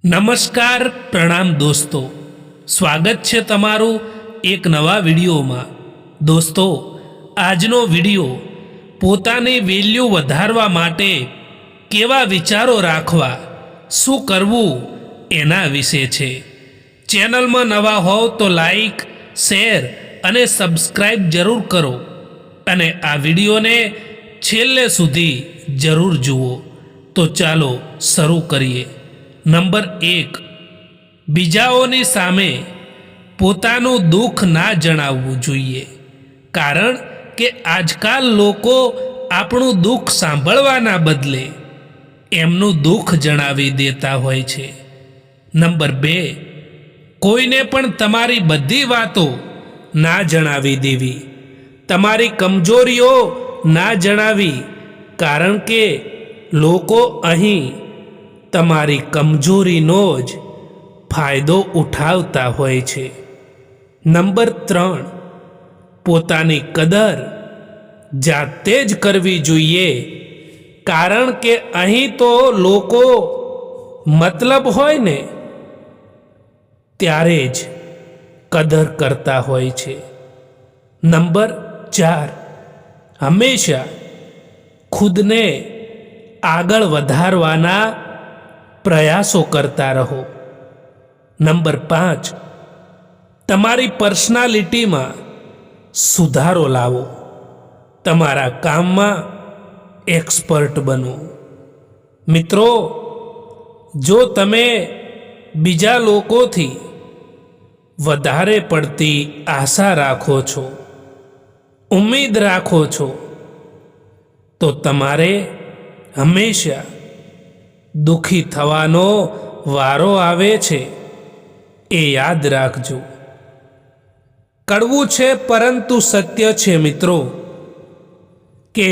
નમસ્કાર પ્રણામ દોસ્તો, સ્વાગત છે તમારું એક નવા વિડીયોમાં। દોસ્તો, આજનો વિડીયો પોતાની વેલ્યુ વધારવા માટે કેવા વિચારો રાખવા, શું કરવું એના વિશે છે। ચેનલમાં નવા હોવ તો લાઈક, શેર અને સબસ્ક્રાઈબ જરૂર કરો અને આ વિડીયોને છેલ્લે સુધી જરૂર જુઓ। તો ચાલો શરૂ કરીએ। નંબર 1, બીજાઓની સામે પોતાનું દુઃખ ના જણાવવું જોઈએ, કારણ કે આજકાલ લોકો આપણું દુઃખ સાંભળવાના બદલે એમનું દુઃખ જણાવી દેતા હોય છે। નંબર 2, કોઈને પણ તમારી બધી વાતો ના જણાવી દેવી, તમારી કમજોરીઓ ના જણાવી, કારણ કે લોકો અહીં તમારી કમજોરીનો જ ફાયદો ઉઠાવતા હોય છે। નંબર 3, પોતાની કદર જાતે જ કરવી જોઈએ, કારણ કે અહીં તો લોકો મતલબ હોય ને ત્યારે જ કદર કરતા હોય છે। નંબર 4, હંમેશા ખુદને આગળ વધારવાના પ્રયાસો કરતા રહો। નંબર 5, તમારી પર્સનાલિટીમાં સુધારો લાવો, તમારા કામમાં એક્સપર્ટ બનો। મિત્રો, જો તમે બીજા લોકોથી વધારે પડતી આશા રાખો છો, ઉમ્મીદ રાખો છો, તો તમારે હંમેશા દુઃખી થવાનો વારો આવે છે, એ યાદ રાખજો। કડવું છે પરંતુ સત્ય છે મિત્રો, કે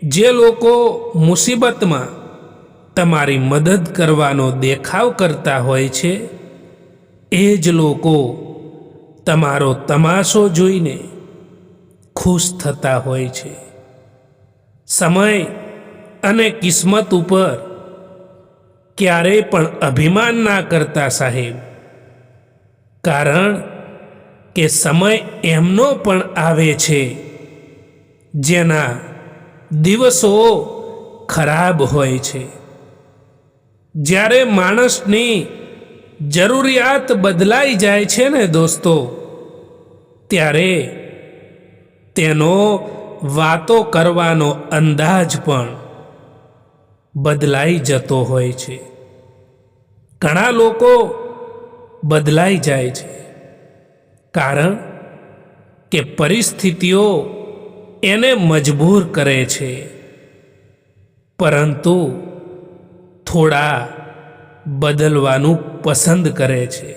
જે લોકો મુસીબતમાં તમારી મદદ કરવાનો દેખાવ કરતા હોય છે, એ જ લોકો તમારો તમાશો જોઈને ખુશ થતા હોય છે। સમય અને કિસ્મત ઉપર ક્યારેય પણ અભિમાન ના કરતા સાહેબ, કારણ કે સમય એમનો પણ આવે છે જેના દિવસો ખરાબ હોય છે। જ્યારે માણસની જરૂરિયાત બદલાઈ જાય છે ને દોસ્તો, ત્યારે તેનો વાતો કરવાનો અંદાજ પણ બદલાઈ જતો હોય છે। ઘણા લોકો બદલાઈ જાય છે, કારણ કે પરિસ્થિતિઓ એને મજબૂર કરે છે, પરંતુ થોડા બદલવાનું પસંદ કરે છે,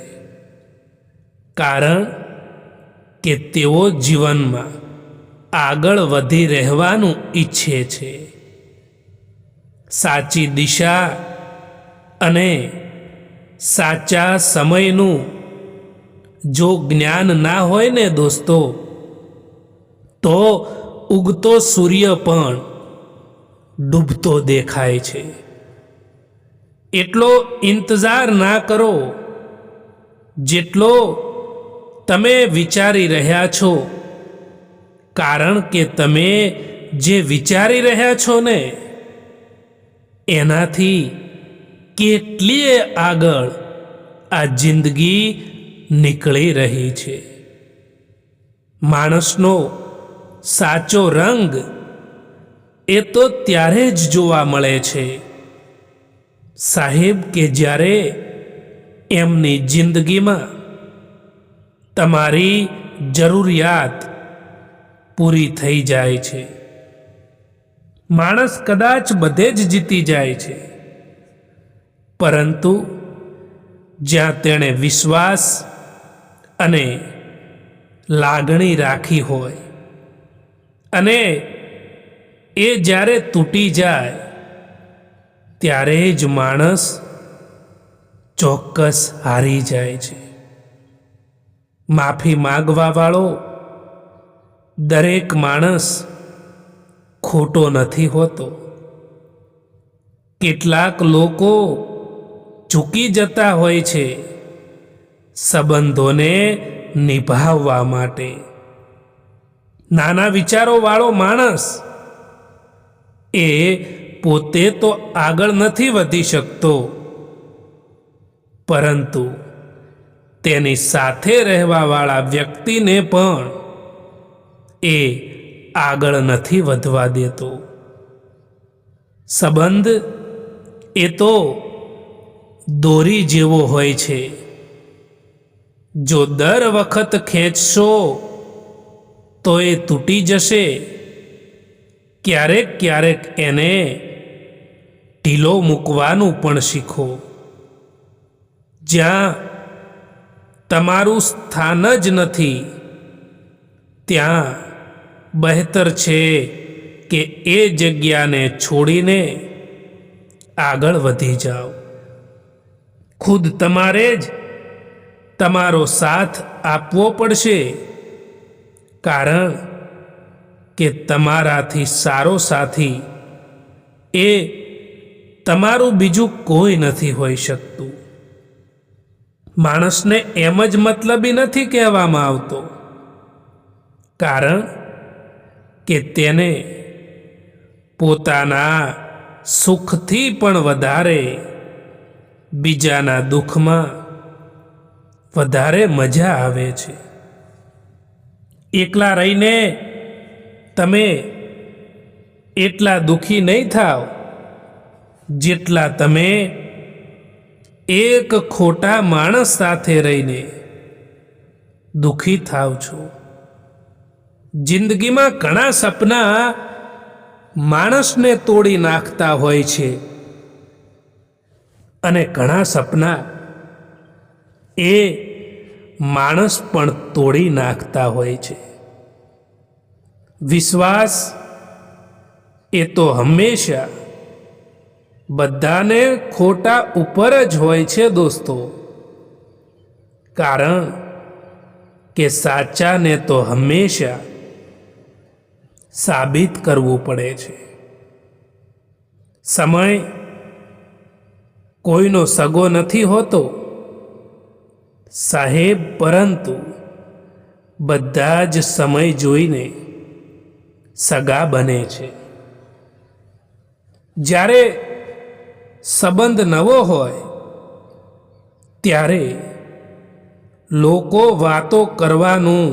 કારણ કે તેઓ જીવનમાં આગળ વધી રહેવાનું ઈચ્છે છે। સાચી દિશા અને સાચા સમયનું જો જ્ઞાન ના હોય ને દોસ્તો, તો ઉગતો સૂર્ય પણ ડૂબતો દેખાય છે। એટલો ઇંતજાર ના કરો જેટલો તમે વિચારી રહ્યા છો, કારણ કે તમે જે વિચારી રહ્યા છો ને એનાથી કેટલીય આગળ આ જિંદગી નીકળી રહી છે। માણસનો સાચો રંગ એ તો ત્યારે જ જોવા મળે છે સાહેબ, કે જ્યારે એમની જિંદગીમાં તમારી જરૂરિયાત પૂરી થઈ જાય છે। માણસ કદાચ બધે જ જીતી જાય છે, પરંતુ જ્યાં તેણે વિશ્વાસ અને લાગણી રાખી હોય અને એ જ્યારે તૂટી જાય, ત્યારે જ માણસ ચોક્કસ હારી જાય છે। માફી માંગવા વાળો દરેક માણસ ખોટો નથી હોતો। કેટલાક લોકો ચૂકી જતા હોય છે સંબંધોને નિભાવવા માટે. નાના વિચારોવાળો માણસ એ પોતે તો આગળ નથી વધી શકતો, પરંતુ તેની સાથે રહેવાવાળા વ્યક્તિને પણ એ આગળ નથી વધવા દેતો. સંબંધ એ તો દોરી જેવો હોય છે. જો દર વખત ખેંચશો તો એ તૂટી જશે. ક્યારેક ક્યારેક એને ઢીલો મૂકવાનું પણ શીખો. જ્યાં તમારું સ્થાન જ નથી ત્યાં બહેતર છે કે એ જગ્યાને છોડીને આગળ વધી જાઓ. ખુદ તમારે જ તમારો સાથ આપવો પડશે, કારણ કે તમારાથી સારો સાથી એ તમારું બીજું કોઈ નથી હોઈ શકતું. માણસને એમ જ મતલબી નથી કહેવામાં આવતો, કારણ કે તેને પોતાના સુખથી પણ વધારે બીજાના દુઃખમાં વધારે મજા આવે છે. એકલા રહીને તમે એટલા દુઃખી નહીં થાવ જેટલા તમે એક ખોટા માણસ સાથે રહીને દુઃખી થાવ છો. જિંદગીમાં ઘણા સપના માણસને તોડી નાખતા હોય છે અને ઘણા સપના એ માણસ પણ તોડી નાખતા હોય છે. વિશ્વાસ એ તો હંમેશા બધાને ખોટા ઉપર જ હોય છે દોસ્તો, કારણ કે સાચાને તો હંમેશા સાબિત કરવું પડે છે. સમય કોઈનો સગો નથી હોતો સાહેબ, પરંતુ બધા જ સમય જોઈને સગા બને છે. જ્યારે સંબંધ નવો હોય ત્યારે લોકો વાતો કરવાનું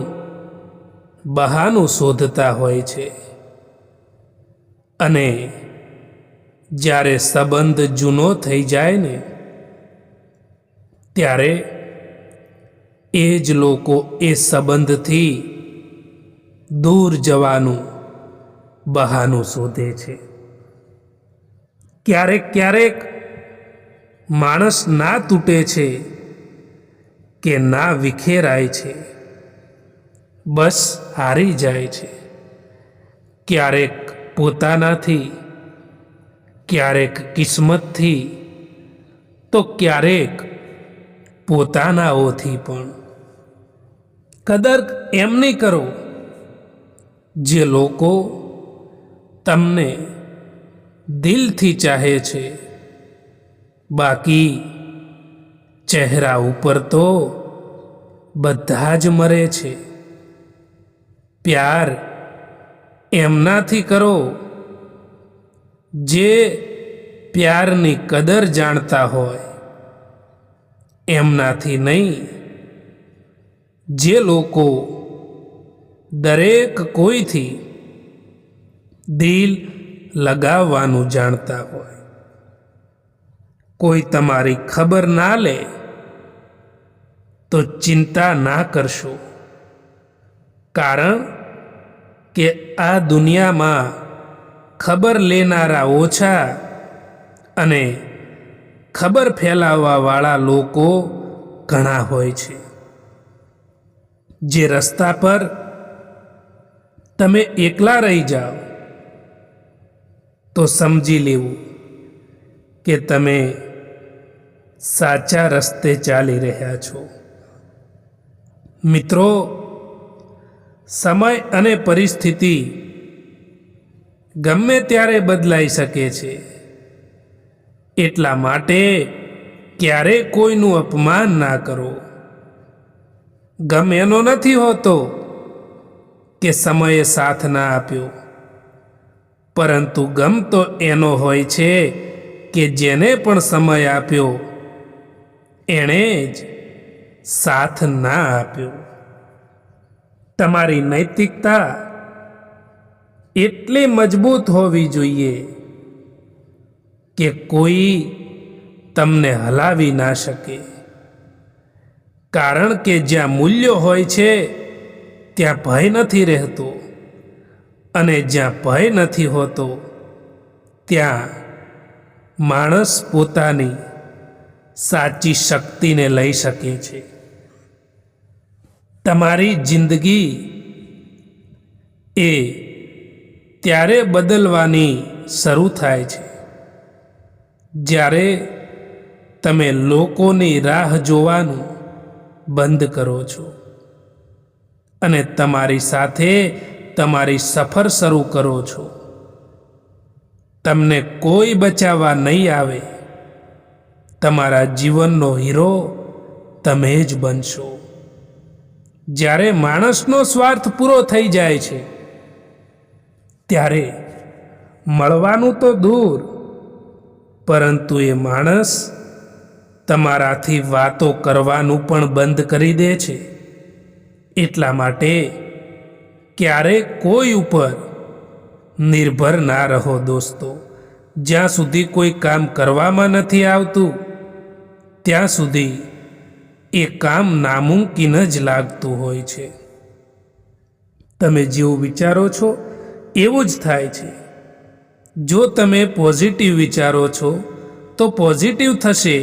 બહાનું શોધતા હોય છે, અને જ્યારે સંબંધ જૂનો થઈ જાય ને ત્યારે એ જ લોકો એ સંબંધથી દૂર જવાનું બહાનું શોધે છે. ક્યારેક ક્યારેક માણસ ના તૂટે છે કે ના વિખેરાય છે, બસ હારી જાય છે. ક્યારેક પોતાનાથી, ક્યારેક કિસ્મતથી, તો ક્યારેક પોતાનાઓથી પણ. કદર એમ નહીં કરો જે લોકો તમને દિલથી ચાહે છે, બાકી ચહેરા ઉપર તો બધા જ મરે છે. પ્યાર એમનાથી કરો જે પ્યારની કદર જાણતા હોય, એમનાથી નહીં જે લોકો દરેક કોઈથી દિલ લગાવવાનું જાણતા હોય. કોઈ તમારી ખબર ના લે તો ચિંતા ના કરશો, કારણ કે આ દુનિયામાં ખબર લેનારા ઓછા અને ખબર ફેલાવવાવાળા લોકો ઘણા હોય છે. જે રસ્તા પર તમે એકલા રહી જાઓ તો સમજી લેવું કે તમે સાચા રસ્તે ચાલી રહ્યા છો. મિત્રો, સમય અને પરિસ્થિતિ ગમે ત્યારે બદલાઈ શકે છે, એટલા માટે ક્યારેય કોઈનું અપમાન ના કરો. ગમ એનો નથી હોતો કે સમયે સાથ ના આપ્યો, પરંતુ ગમ તો એનો હોય છે કે જેને પણ સમય આપ્યો એણે જ સાથ ના આપ્યો. તમારી નૈતિકતા એટલી મજબૂત હોવી જોઈએ કે કોઈ તમને હલાવી ના શકે. કારણ કે જ્યાં મૂલ્યો હોય છે ત્યાં ભય નથી રહેતો, અને જ્યાં ભય નથી હોતો ત્યાં માણસ પોતાની સાચી શક્તિને લઈ શકે છે. તમારી જિંદગી એ ત્યારે બદલવાની શરૂ થાય છે જ્યારે તમે લોકોની રાહ જોવાનું બંધ કરો છો અને તમારી સાથે તમારી સફર શરૂ કરો છો. તમને કોઈ બચાવવા નહીં આવે. તમારા જીવનનો હીરો તમે જ બનશો. જ્યારે માણસનો સ્વાર્થ પૂરો થઈ જાય છે ત્યારે મળવાનું તો દૂર, પરંતુ એ માણસ તમારાથી વાતો કરવાનું પણ બંધ કરી દે છે. એટલા માટે ક્યારેય કોઈ ઉપર નિર્ભર ના રહો દોસ્તો. જ્યાં સુધી કોઈ કામ કરવામાં નથી આવતું ત્યાં સુધી એ કામ નામુમકિન જ લાગતું હોય છે. તમે જેવું વિચારો છો એવું જ થાય છે. જો તમે પોઝિટિવ વિચારો છો તો પોઝિટિવ થશે,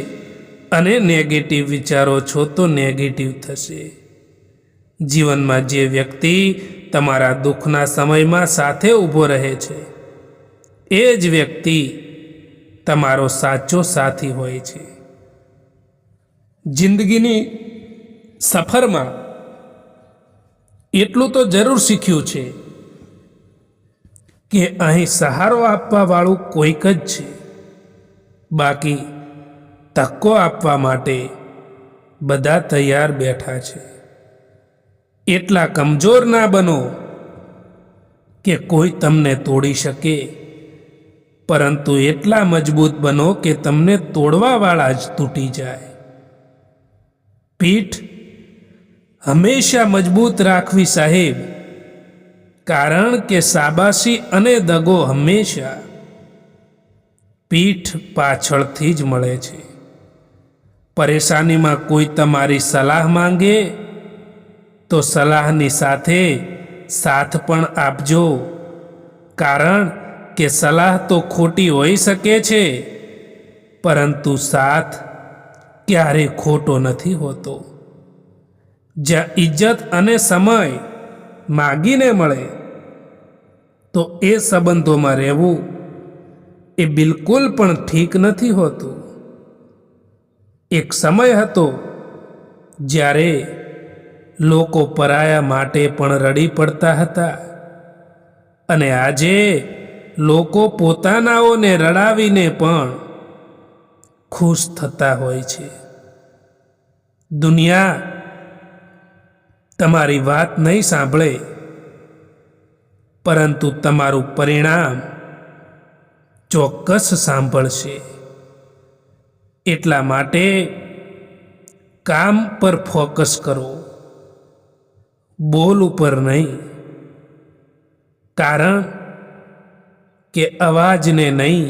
અને નેગેટિવ વિચારો છો તો નેગેટિવ થશે. જીવનમાં જે વ્યક્તિ તમારા દુઃખના સમયમાં સાથે ઊભો રહે છે એ જ વ્યક્તિ તમારો સાચો સાથી હોય છે. જિંદગીની સફરમાં એટલું તો જરૂર શીખ્યું છે કે અહીં સહારો આપવા વાળું કોઈક જ છે, બાકી ધક્કો આપવા માટે બધા તૈયાર બેઠા છે. એટલા કમજોર ના બનો કે કોઈ તમને તોડી શકે, પરંતુ એટલા મજબૂત બનો કે તમને તોડવાવાળા જ તૂટી જાય. પીઠ હંમેશા મજબૂત રાખવી સાહેબ, કારણ કે શાબાશી અને દગો હંમેશા પીઠ પાછળથી જ મળે છે. પરેશાનીમાં કોઈ તમારી સલાહ માંગે તો સલાહની સાથે સાથ પણ આપજો, કારણ કે સલાહ તો ખોટી હોઈ શકે છે, પરંતુ સાથ ક્યારેય ખોટો નથી હોતો. જ્યાં ઇજ્જત અને સમય માગીને મળે તો એ સંબંધોમાં રહેવું એ બિલકુલ પણ ઠીક નથી હોતું. એક સમય હતો જ્યારે લોકો પરાયા માટે પણ રડી પડતા હતા, અને આજે લોકો પોતાનાઓને રડાવીને પણ ખુશ થતા હોય છે. દુનિયા તમારી વાત નહીં સાંભળે, પરંતુ તમારું પરિણામ ચોક્કસ સાંભળશે. એટલા માટે કામ પર ફોકસ કરો, બોલ ઉપર નહીં. કારણ કે અવાજને નહીં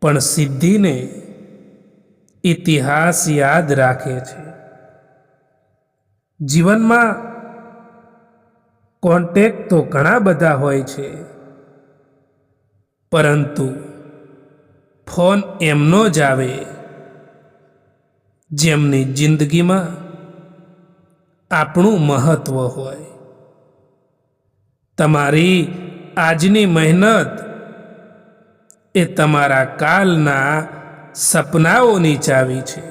પણ સિદ્ધિને ઇતિહાસ યાદ રાખે છે. જીવનમાં કોન્ટેક્ટ તો ઘણા બધા હોય છે, પરંતુ ફોન એમનો જ આવે જેમની જિંદગીમાં આપણું મહત્વ હોય. તમારી આજની મહેનત એ તમારા કાલના સપનાઓની ચાવી છે.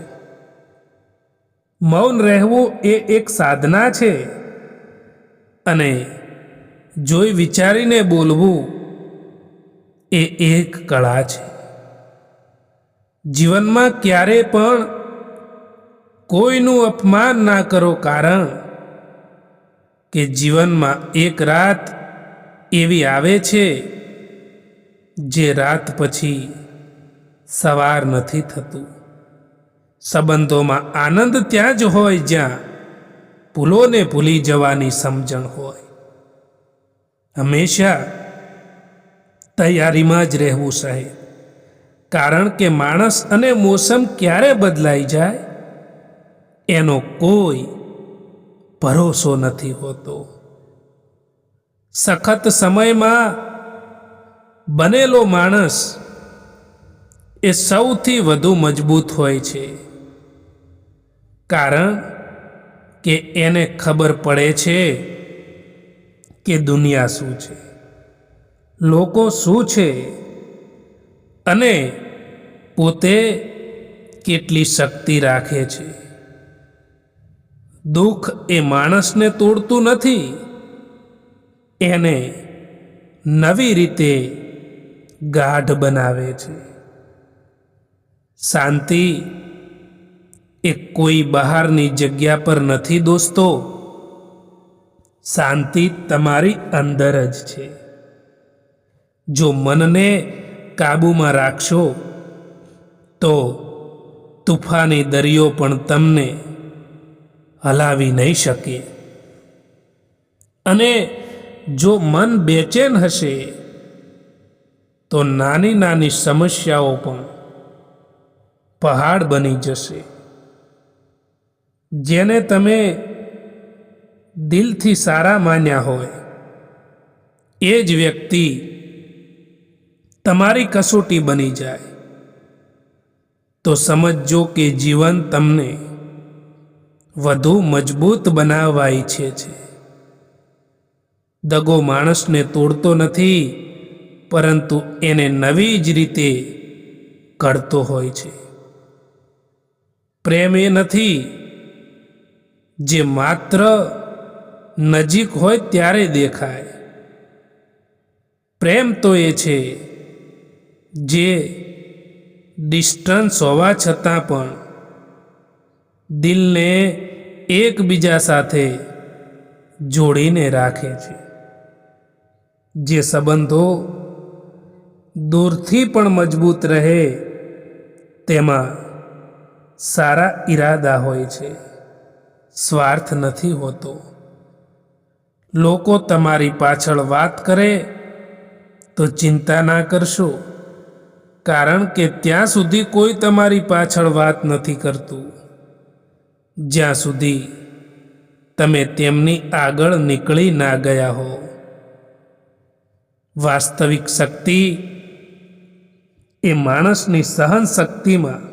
મૌન રહેવું એ એક સાધના છે, અને જોઈ વિચારીને બોલવું એ એક કળા છે. જીવનમાં ક્યારે પણ કોઈનું અપમાન ના કરો, કારણ કે જીવનમાં એક રાત એવી આવે છે જે રાત પછી સવાર નથી થતું. સંબંધોમાં આનંદ ત્યાં જ હોય જ્યાં ભૂલોને ભૂલી જવાની સમજણ હોય. હંમેશા તૈયારીમાં જ રહેવું સાહેબ, કારણ કે માણસ અને મોસમ ક્યારે બદલાઈ જાય એનો કોઈ ભરોસો નથી હોતો. સખત સમયમાં બનેલો માણસ એ સૌથી વધુ મજબૂત હોય છે, કારણ કે એને ખબર પડે છે કે દુનિયા શું છે, લોકો શું છે અને પોતે કેટલી શક્તિ રાખે છે. દુઃખ એ માણસને તોડતું નથી, એને નવી રીતે ગાઢ બનાવે છે. શાંતિ એ કોઈ બહારની જગ્યા પર નથી દોસ્તો, શાંતિ તમારી અંદર જ છે. જો મનને કાબૂમાં રાખશો તો તુફાની દરિયો પણ તમને હલાવી નહીં શકે. અને જો મન બેચેન હશે તો નાની નાની સમસ્યાઓ પણ પહાડ બની જશે. જેને તમે દિલથી સારા માન્યા હોય એ જ વ્યક્તિ તમારી કસોટી બની જાય તો સમજજો કે જીવન તમને વધુ મજબૂત બનાવવા ઈચ્છે છે. દગો માણસને તોડતો નથી, પરંતુ એને નવી જ રીતે ઘડતો હોય છે. પ્રેમ એ નથી જે માત્ર નજીક હોય ત્યારે દેખાય. પ્રેમ તો એ છે જે ડિસ્ટન્સ હોવા છતાં પણ દિલને એકબીજા સાથે જોડીને રાખે છે. જે સંબંધો દૂરથી પણ મજબૂત રહે તેમાં સારા ઈરાદા હોય છે, સ્વાર્થ નથી હોતો. લોકો તમારી પાછળ વાત કરે તો ચિંતા ના કરશો, કારણ કે ત્યાં સુધી કોઈ તમારી પાછળ વાત નથી કરતું જ્યાં સુધી તમે તેમની આગળ નીકળી ના ગયા હો. વાસ્તવિક શક્તિ એ માણસની સહન શક્તિમાં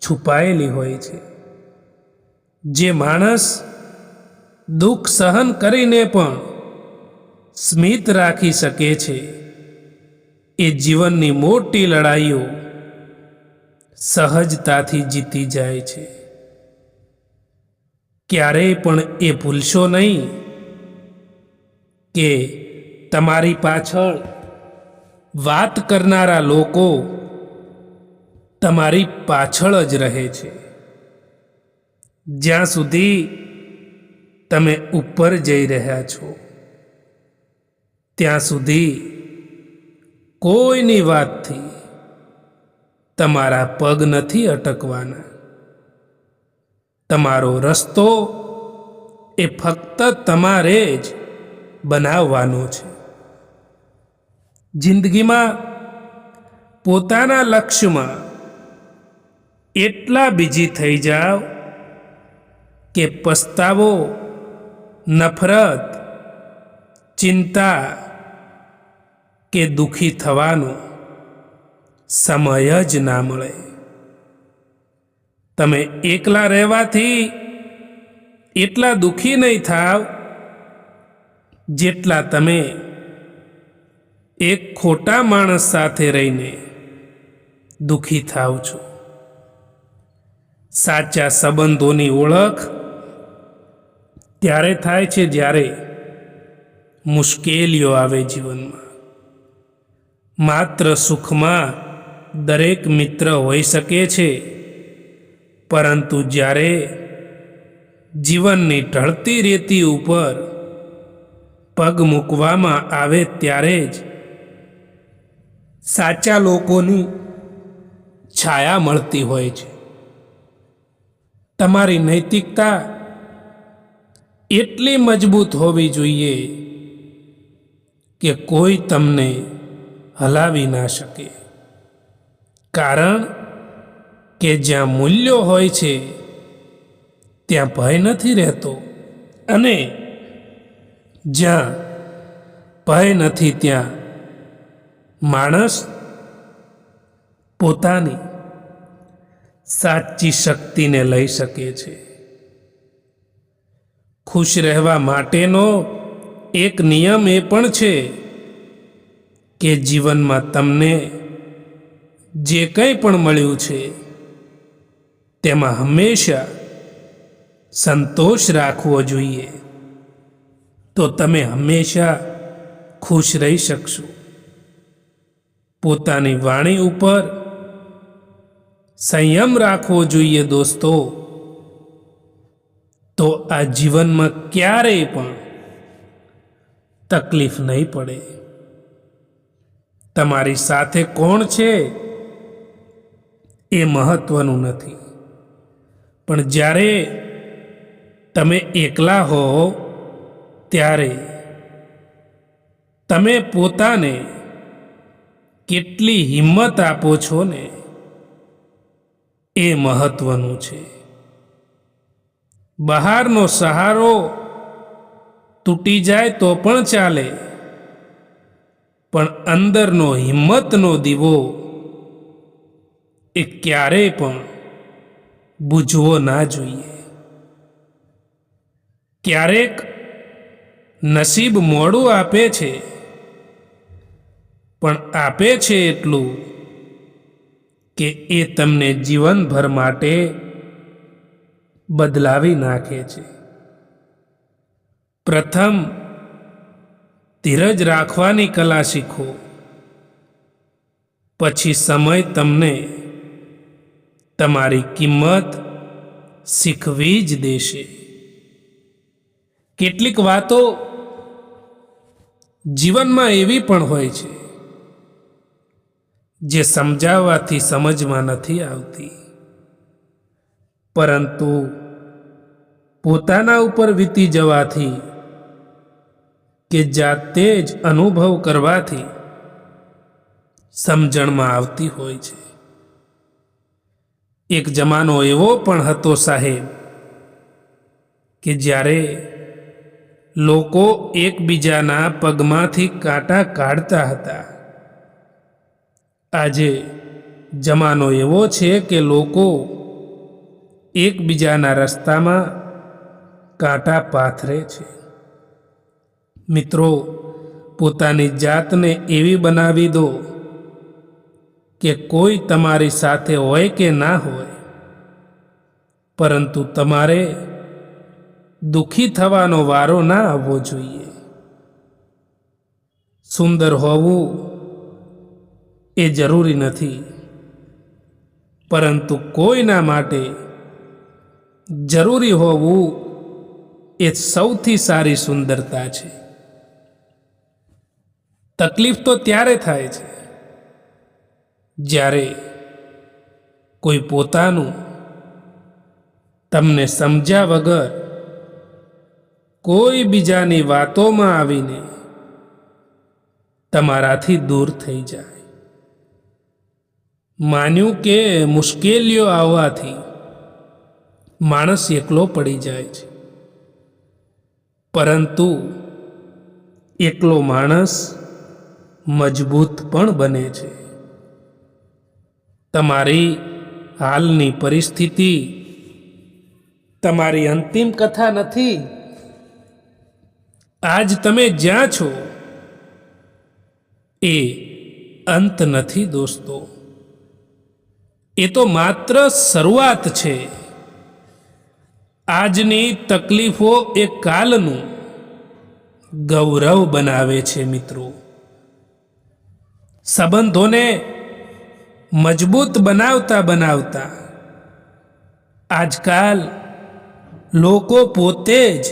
છુપાયેલી હોય છે. જે માણસ દુઃખ સહન કરીને પણ સ્મિત રાખી શકે છે એ જીવનની મોટી લડાઈઓ સહજતાથી જીતી જાય છે. ક્યારેય પણ એ ભૂલશો નહીં કે તમારી પાછળ વાત કરનારા લોકો તમારી પાછળ જ રહે છે. જ્યાં સુધી તમે ઉપર જઈ રહ્યા છો ત્યાં સુધી કોઈની વાતથી તમારા પગ નથી અટકવાના. તમારો રસ્તો એ ફક્ત તમારે જ બનાવવાનો છે. જિંદગીમાં પોતાના લક્ષ્યમાં એટલા બીજી થઈ જાઓ કે પસ્તાવો, નફરત, ચિંતા કે દુઃખી થવાનો સમય જ ના મળે. તમે એકલા રહેવાથી એટલા દુઃખી નહીં થાવ જેટલા તમે એક ખોટા માણસ સાથે રહીને દુઃખી થાવ છો. સાચા સંબંધોની ઓળખ ત્યારે થાય છે જ્યારે મુશ્કેલીઓ આવે જીવનમાં. માત્ર સુખમાં દરેક મિત્ર હોઈ શકે છે, પરંતુ જ્યારે જીવનની ઢળતી રેતી ઉપર પગ મૂકવામાં આવે ત્યારે જ સાચા લોકોની છાયા મળતી હોય છે. તમારી નૈતિકતા એટલી મજબૂત હોવી જોઈએ કે કોઈ તમને હલાવી ના શકે, કારણ કે જ્યાં મૂલ્યો હોય છે ત્યાં ભય નથી રહેતો, અને જ્યાં ભય નથી ત્યાં માણસ પોતાની સાચી શક્તિને લઈ શકે છે. ખુશ રહેવા માટેનો એક નિયમ એ પણ છે કે જીવનમાં તમને જે કંઈ પણ મળ્યું છે તેમાં હંમેશા સંતોષ રાખવો જોઈએ, તો તમે હંમેશા ખુશ રહી શકશો. પોતાની વાણી ઉપર સંયમ રાખવો જોઈએ દોસ્તો, તો આ જીવનમાં ક્યારેય પણ તકલીફ નહીં પડે. તમારી સાથે કોણ છે એ મહત્વનું નથી, પણ જ્યારે તમે એકલા હો ત્યારે તમે પોતાને કેટલી હિંમત આપો છો ને એ મહત્વનું છે. બહારનો સહારો તૂટી જાય તો પણ ચાલે, પણ અંદરનો હિંમતનો દીવો એ ક્યારેય પણ બુઝવો ના જોઈએ. ક્યારેક નસીબ મોડું આપે છે, પણ આપે છે એટલું કે એ તમને જીવનભર માટે બદલાવી નાખે છે. પ્રથમ ધીરજ રાખવાની કલા શીખો, પછી સમય તમને તમારી કિંમત શીખવી જ દેશે. કેટલીક વાતો જીવનમાં એવી પણ હોય છે જે સમજાવવાથી સમજમાં નથી આવતી, પરંતુ પોતાના ઉપર વીતી જવાથી કે જાતે જ અનુભવ કરવાથી સમજણમાં આવતી હોય છે. એક જમાનો એવો પણ હતો સાહેબ કે જ્યારે લોકો એકબીજાના પગમાંથી કાંટા કાઢતા હતા. આજે જમાનો એવો છે કે લોકો એકબીજાના રસ્તામાં કાંટા પાથરે છે. મિત્રો, પોતાની જાતને એવી બનાવી દો કે કોઈ તમારી સાથે હોય કે ના હોય, પરંતુ તમારે દુઃખી થવાનો વારો ના આવવો જોઈએ. સુંદર હોવું એ જરૂરી નથી, પરંતુ કોઈના માટે જરૂરી હોવું એ સૌથી સારી સુંદરતા છે. તકલીફ તો ત્યારે થાય છે જ્યારે કોઈ પોતાનું તમને સમજ્યા વગર કોઈ બીજાની વાતોમાં આવીને તમારાથી દૂર થઈ જાય. માન્યું કે મુશ્કેલીઓ આવવાથી માણસ એકલો પડી જાય છે, પરંતુ એકલો માણસ મજબૂત પણ બને છે. તમારી હાલની પરિસ્થિતિ તમારી અંતિમ કથા નથી. આજ તમે જ્યાં છો એ અંત નથી દોસ્તો, એ તો માત્ર શરૂઆત છે. આજની તકલીફો એ કાલનું ગૌરવ બનાવે છે. મિત્રો, સંબંધોને મજબૂત બનાવતા બનાવતા આજકાલ લોકો પોતે જ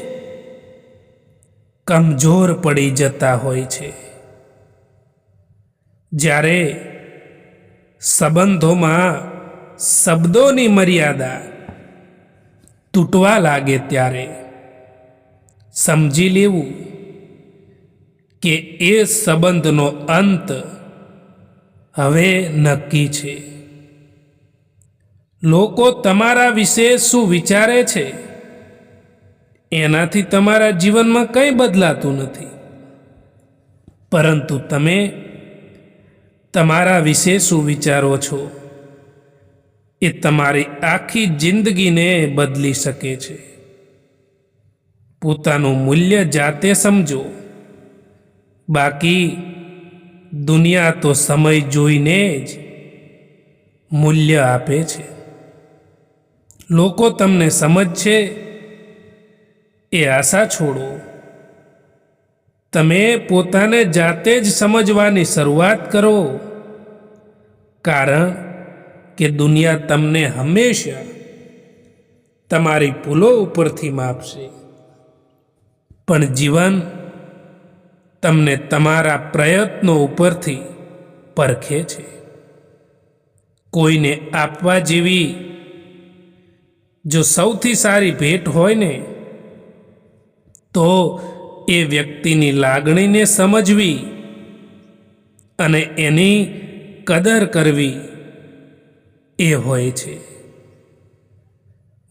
કમજોર પડી જતા હોય છે. જ્યારે સંબંધોમાં શબ્દોની મર્યાદા તૂટવા લાગે ત્યારે સમજી લેવું કે એ સંબંધનો અંત હવે નક્કી છે. લોકો તમારા વિશે શું વિચારે છે એનાથી તમારા જીવનમાં કંઈ બદલાતું નથી, પરંતુ તમે તમારા વિશે શું વિચારો છો એ તમારી આખી જિંદગીને બદલી શકે છે. પોતાનું મૂલ્ય જાતે સમજો, બાકી દુનિયા તો સમય જોઈને જ મૂલ્ય આપે છે. લોકો તમને સમજશે એ આશા છોડો. તમે પોતાને જાતે જ સમજવાની શરૂઆત કરો, કારણ કે દુનિયા તમને હંમેશા તમારી ભૂલો ઉપરથી માપશે, પણ જીવન તમને તમારા પ્રયત્નો ઉપરથી પરખે છે. કોઈને આપવા જેવી જો સૌથી સારી ભેટ હોય ને, તો એ વ્યક્તિની લાગણીને સમજવી અને એની કદર કરવી એ હોય છે.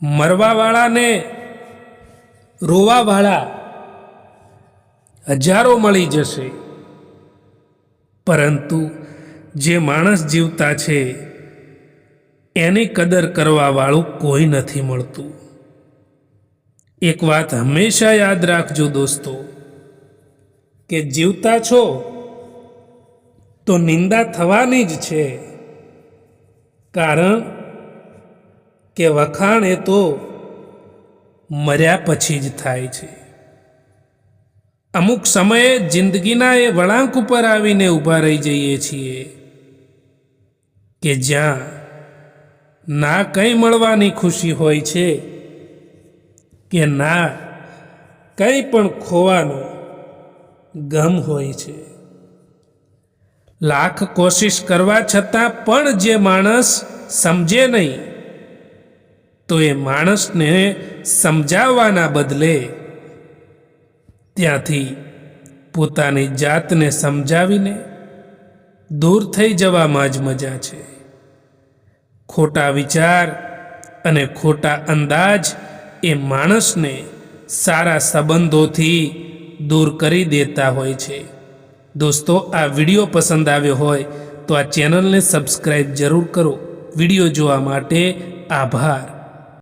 મરવાવાળાને રોવાવાળા હજારો મળી જશે, પરંતુ જે માણસ જીવતા છે એની કદર કરવાવાળું કોઈ નથી મળતું. એક વાત હંમેશા યાદ રાખજો દોસ્તો, કે જીવતા છો તો નિંદા થવાની જ છે, કારણ કે વખાણ એ તો મર્યા પછી જ થાય છે. અમુક સમયે જિંદગીના એ વળાંક ઉપર આવીને ઊભા રહી જઈએ છીએ કે જ્યાં ના કંઈ મળવાની ખુશી હોય છે કે ના કંઈ પણ ખોવાનો ગમ હોય છે. લાખ કોશિશ કરવા છતાં પણ જે માણસ સમજે નહીં, તો એ માણસને સમજાવવાના બદલે ત્યાંથી પોતાની જાતને સમજાવીને દૂર થઈ જવામાં જ મજા છે. ખોટા વિચાર અને ખોટા અંદાજ એ માણસને સારા સંબંધોથી દૂર કરી દેતા હોય છે. દોસ્તો, આ વિડીયો પસંદ આવ્યો હોય તો આ ચેનલને સબસ્ક્રાઈબ જરૂર કરો. વિડીયો જોવા માટે આભાર.